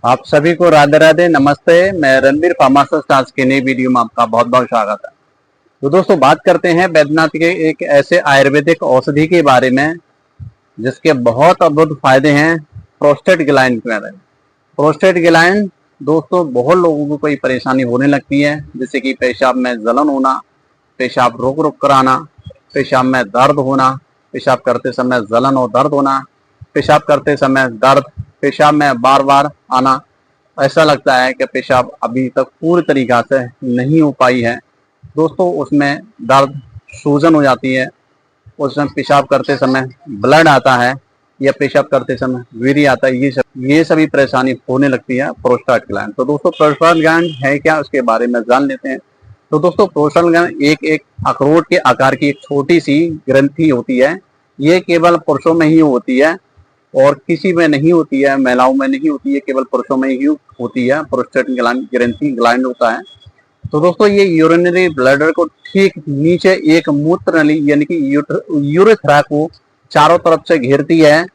आप सभी को राधे राधे नमस्ते। मैं रणबीर फार्मासिस्ट आज की नई वीडियो में आपका बहुत बहुत स्वागत है। तो दोस्तों बात करते हैं बैद्यनाथ के एक ऐसे आयुर्वेदिक औषधि के बारे में जिसके बहुत अद्भुत फायदे हैं प्रोस्टेट ग्लैंड के बारे में। प्रोस्टेट ग्लैंड दोस्तों बहुत लोगों को कोई परेशानी होने लगती है, जैसे कि पेशाब में जलन होना, पेशाब रुक रुक कर आना, पेशाब में दर्द होना, पेशाब करते समय जलन और दर्द होना, पेशाब करते समय दर्द, पेशाब में बार बार आना, ऐसा लगता है कि पेशाब अभी तक पूरी तरीक़ा से नहीं हो पाई है। दोस्तों उसमें दर्द, सूजन हो जाती है, उसमें पेशाब करते समय ब्लड आता है या पेशाब करते समय वीर्य आता है, ये सभी परेशानी होने लगती है प्रोस्टेट ग्लैंड। तो दोस्तों प्रोस्टेट ग्लैंड है क्या, उसके बारे में जान लेते हैं। तो दोस्तों प्रोस्टेट ग्लैंड एक अखरोट के आकार की एक छोटी सी ग्रंथि होती है। ये केवल पुरुषों में ही होती है और किसी में नहीं होती है, महिलाओं में नहीं होती है, केवल पुरुषों में ही होती है। प्रोस्टेट ग्रंथि ग्लैंड होता है। तो दोस्तों ये यूरिनरी ब्लैडर को ठीक नीचे एक मूत्र नली यानी कि यूरेथ्रा को चारों तरफ से घेरती है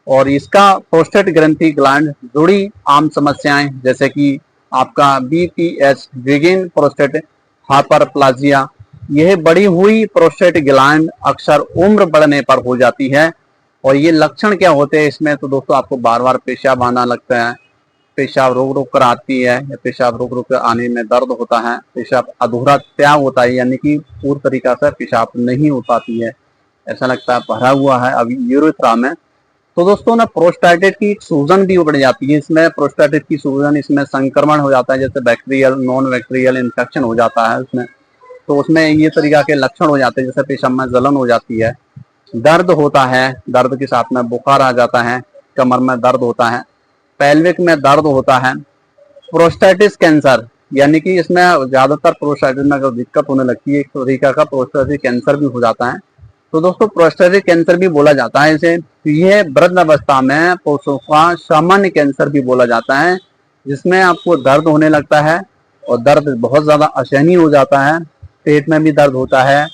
और इसका प्रोस्टेट ग्रंथि ग्लैंड जुड़ी आम समस्याएं जैसे कि आपका बीपीएच, बिगिन प्रोस्टेट हाइपरप्लाजिया, यह बढ़ी हुई प्रोस्टेट ग्लैंड अक्सर उम्र बढ़ने पर हो जाती है। और ये लक्षण क्या होते हैं इसमें, तो दोस्तों आपको बार बार पेशाब आना लगता है, पेशाब रोक रोक कर आती है या पेशाब रोक रोक कर आने में दर्द होता है, पेशाब अधूरा त्याग होता है यानी कि पूरी तरीका से पेशाब नहीं हो पाती है, ऐसा लगता है भरा हुआ है अभी यूरेथ्रा में। तो दोस्तों ना प्रोस्टेट की सूजन भी बढ़ जाती है। इसमें प्रोस्टेट की सूजन, इसमें संक्रमण हो जाता है, जैसे बैक्टीरियल नॉन बैक्टीरियल इन्फेक्शन हो जाता है उसमें। तो उसमें ये तरीका के लक्षण हो जाते हैं, जैसे पेशाब में जलन हो जाती है, दर्द होता है, दर्द के साथ में बुखार आ जाता है, कमर में दर्द होता है, पेल्विक में दर्द होता है, प्रोस्टेटिस कैंसर यानी कि इसमें ज्यादातर प्रोस्टेटिस में अगर दिक्कत होने लगती है, एक तरीका का प्रोस्टेटिक कैंसर भी हो जाता है। तो दोस्तों प्रोस्टेटिक कैंसर भी बोला जाता है इसे। यह वृद्ध अवस्था में पुरुषों का सामान्य कैंसर भी बोला जाता है, जिसमें आपको दर्द होने लगता है और दर्द बहुत ज्यादा असहनीय हो जाता है। पेट में भी दर्द होता है,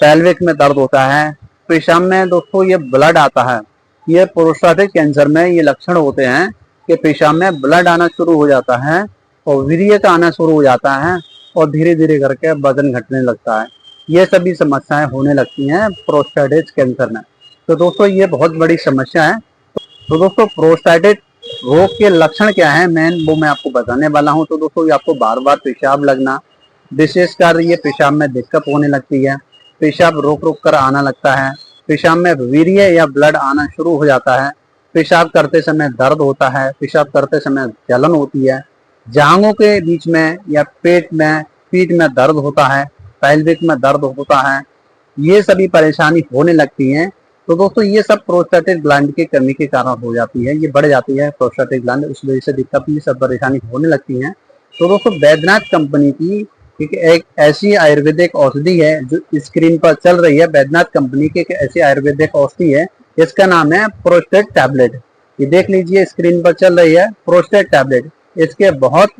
पेल्विक में दर्द होता है, पेशाब में दोस्तों ये ब्लड आता है। ये प्रोस्टेटिक कैंसर में ये लक्षण होते हैं कि पेशाब में ब्लड आना शुरू हो जाता है और वीर्य का आना शुरू हो जाता है और धीरे धीरे करके वजन घटने लगता है। ये सभी समस्याएं होने लगती हैं प्रोस्टेटिक कैंसर में। तो दोस्तों ये बहुत बड़ी समस्या है। तो दोस्तों प्रोस्टेटिक रोग के लक्षण क्या है मेन, वो मैं आपको बताने वाला हूँ। तो दोस्तों ये आपको बार बार पेशाब लगना, विशेषकर ये पेशाब में दिक्कत होने लगती है, पेशाब रोक रोक कर आना लगता है, पेशाब में वीर्य या ब्लड आना शुरू हो जाता है, पेशाब करते समय दर्द होता है, पेशाब करते समय जलन होती है, जांघों के बीच में या पेट में पीठ में दर्द होता है, पेल्विक में दर्द होता है, ये सभी परेशानी होने लगती हैं। तो दोस्तों ये सब प्रोस्टेटिक ग्लैंड की कमी के कारण हो जाती है, ये बढ़ जाती है प्रोस्टेटिक ग्लैंड, उस वजह से दिक्कत ये सब परेशानी होने लगती है। तो दोस्तों बैद्यनाथ कंपनी की एक ऐसी आयुर्वेदिक औषधि है जो स्क्रीन पर चल रही है। बैद्यनाथ कंपनी की एक ऐसी आयुर्वेदिक औषधि है, इसका नाम है प्रोस्टेट टैबलेट। ये देख लीजिए स्क्रीन पर चल रही है प्रोस्टेट टैबलेट। इसके बहुत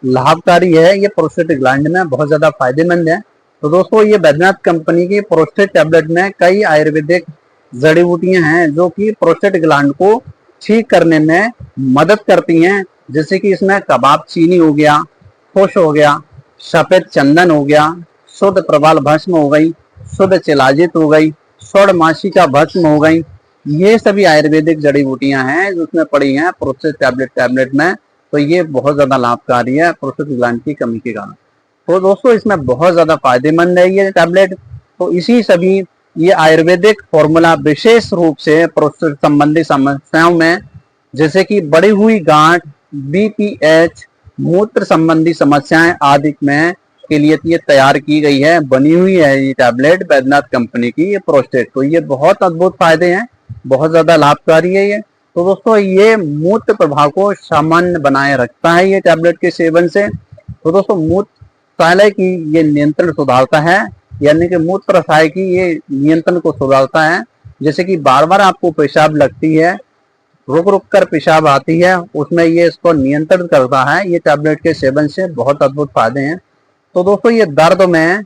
लाभकारी है, ये प्रोस्टेट ग्लैंड में बहुत ज्यादा फायदेमंद है। तो दोस्तों ये बैद्यनाथ कंपनी की प्रोस्टेट टैबलेट में कई आयुर्वेदिक जड़ी बूटियां हैं जो कि प्रोस्टेट ग्लैंड को ठीक करने में मदद करती हैं। जैसे कि इसमें कबाब चीनी हो गया, खुश हो गया, सफेद चंदन हो गया, शुद्ध प्रवाल भस्म हो गई, शुद्ध चिलाजित हो गई, स्वर्ण मासी का भस्म हो गई, ये सभी आयुर्वेदिक जड़ी बूटियां हैं जो उसमें पड़ी हैं प्रोस्टेट टैबलेट में। तो ये बहुत ज्यादा लाभकारी है प्रोस्टेट ग्लैंड की कमी के कारण। तो दोस्तों इसमें बहुत ज्यादा फायदेमंद है ये टैबलेट। तो इसी सभी ये आयुर्वेदिक फॉर्मूला विशेष रूप से प्रोस्टेट संबंधी समस्याओं में जैसे कि बढ़ी हुई गांठ, बीपीएच, मूत्र संबंधी समस्याएं आदि में के लिए ये तैयार की गई है, बनी हुई है ये टैबलेट बैद्यनाथ कंपनी की ये प्रोस्टेट। तो ये बहुत अद्भुत फायदे हैं, बहुत ज्यादा लाभकारी है ये। तो दोस्तों ये मूत्र प्रभाव को सामान्य बनाए रखता है ये टैबलेट के सेवन से। तो दोस्तों मूत्राशय की ये नियंत्रण सुधारता है, यानी कि मूत्राशय की ये नियंत्रण को सुधारता है। जैसे कि बार बार आपको पेशाब लगती है, रुक रुक कर पेशाब आती है, उसमें ये इसको नियंत्रण करता है ये टैबलेट के सेवन से। बहुत अद्भुत फायदे हैं। तो दोस्तों ये दर्द में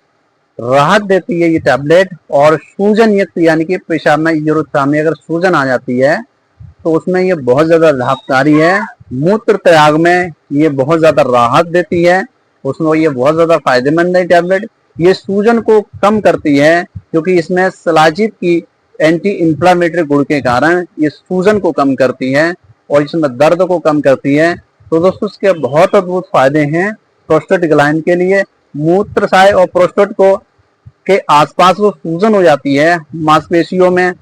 राहत देती है ये टैबलेट। और सूजन युक्त यानी कि पेशाब में यूरेथ्रा में अगर सूजन आ जाती है तो उसमें ये बहुत ज्यादा लाभकारी है। मूत्र त्याग में ये बहुत ज्यादा राहत देती है, उसमें ये बहुत ज्यादा फायदेमंद है टैबलेट। ये सूजन को कम करती है क्योंकि इसमें सलाजित की एंटी इंफ्लामेटरी गुण के कारण ये सूजन को कम करती है और इसमें दर्द को कम करती है। तो दोस्तों इसके बहुत अद्भुत फायदे हैं प्रोस्टेट ग्लैंड के लिए। मूत्रशय और प्रोस्टेट को के आसपास वो सूजन हो जाती है मांसपेशियों में,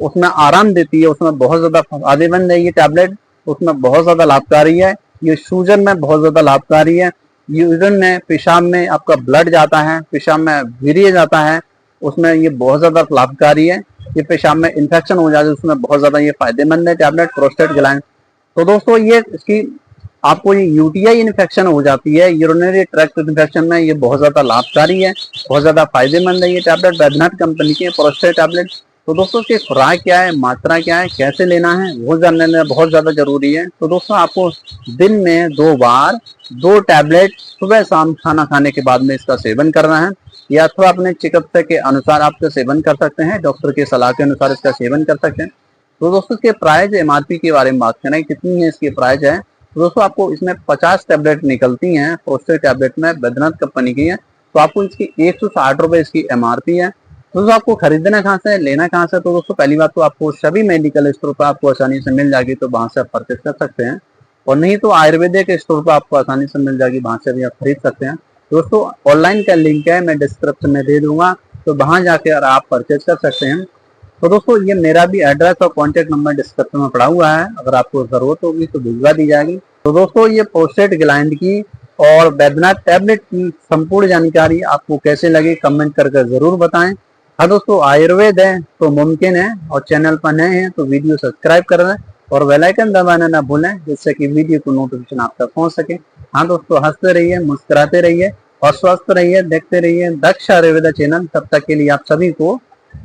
उसमें आराम देती है, उसमें बहुत ज्यादा फायदेमंद है ये टैबलेट, उसमें बहुत ज्यादा लाभकारी है। ये सूजन में बहुत ज्यादा लाभकारी है। यूरिन में, पेशाब में आपका ब्लड जाता है, पेशाब में वीर्य जाता है, उसमें ये बहुत ज्यादा लाभकारी है। ये पेशाब में इन्फेक्शन हो जाता है उसमें बहुत ज्यादा ये फायदेमंद है टैबलेट प्रोस्टेट ग्लैंड। तो दोस्तों ये इसकी आपको ये यूटीआई इन्फेक्शन हो जाती है, यूरिनरी ट्रैक्ट इन्फेक्शन में ये बहुत ज्यादा लाभकारी है, बहुत ज्यादा फायदेमंद है ये टैबलेट बैद्यनाथ कंपनी के प्रोस्टेट टैबलेट। तो दोस्तों इसकी खुराक क्या है, मात्रा क्या है, कैसे लेना है, वो जानने में बहुत ज्यादा जरूरी है। तो दोस्तों आपको दिन में 2 बार 2 टैबलेट सुबह शाम खाना खाने के बाद में इसका सेवन करना है, या अथवा अपने चिकित्सक के अनुसार आप इसका सेवन कर सकते हैं, डॉक्टर की सलाह के अनुसार इसका सेवन कर सकते हैं। तो दोस्तों इसके प्राइस एमआरपी के बारे में बात करें, कितनी है इसकी प्राइस है। तो दोस्तों आपको इसमें 50 टैबलेट निकलती हैं प्रोस्टेट टैबलेट में, बैद्यनाथ कंपनी की है। तो आपको इसकी 160 रुपए इसकी एमआरपी है। तो दोस्तों आपको खरीदना कहाँ से, लेना कहाँ से। तो दोस्तों पहली बात तो आपको सभी मेडिकल स्टोर पर आपको आसानी से मिल जाएगी, तो वहां से आप परचेज कर सकते हैं, और नहीं तो आयुर्वेदिक स्टोर पर आपको आसानी से मिल जाएगी, वहां से भी आप खरीद सकते हैं। दोस्तों ऑनलाइन का लिंक है मैं डिस्क्रिप्शन में दे दूंगा, तो वहां जाकर आप परचेज कर सकते हैं। तो दोस्तों ये मेरा भी एड्रेस और कॉन्टेक्ट नंबर डिस्क्रिप्शन में पड़ा हुआ है, अगर आपको जरूरत होगी तो भिजवा दी जाएगी। तो दोस्तों ये प्रोस्टेट ग्लैंड की और बैद्यनाथ टैबलेट की संपूर्ण जानकारी आपको कैसे लगी कमेंट करके जरूर बताएं। हाँ दोस्तों आयुर्वेद है तो मुमकिन है, और चैनल पर नए हैं तो वीडियो सब्सक्राइब कर दें और बेल आइकन दबाना ना भूलें, जिससे कि वीडियो को नोटिफिकेशन आप तक पहुंच सके। हाँ दोस्तों हंसते रहिए, मुस्कुराते रहिए और स्वस्थ रहिए, देखते रहिए दक्ष आयुर्वेदा चैनल। तब तक के लिए आप सभी को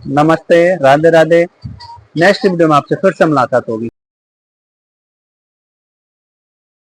नमस्ते, राधे राधे। नेक्स्ट वीडियो में आपसे फिर से मुलाकात होगी।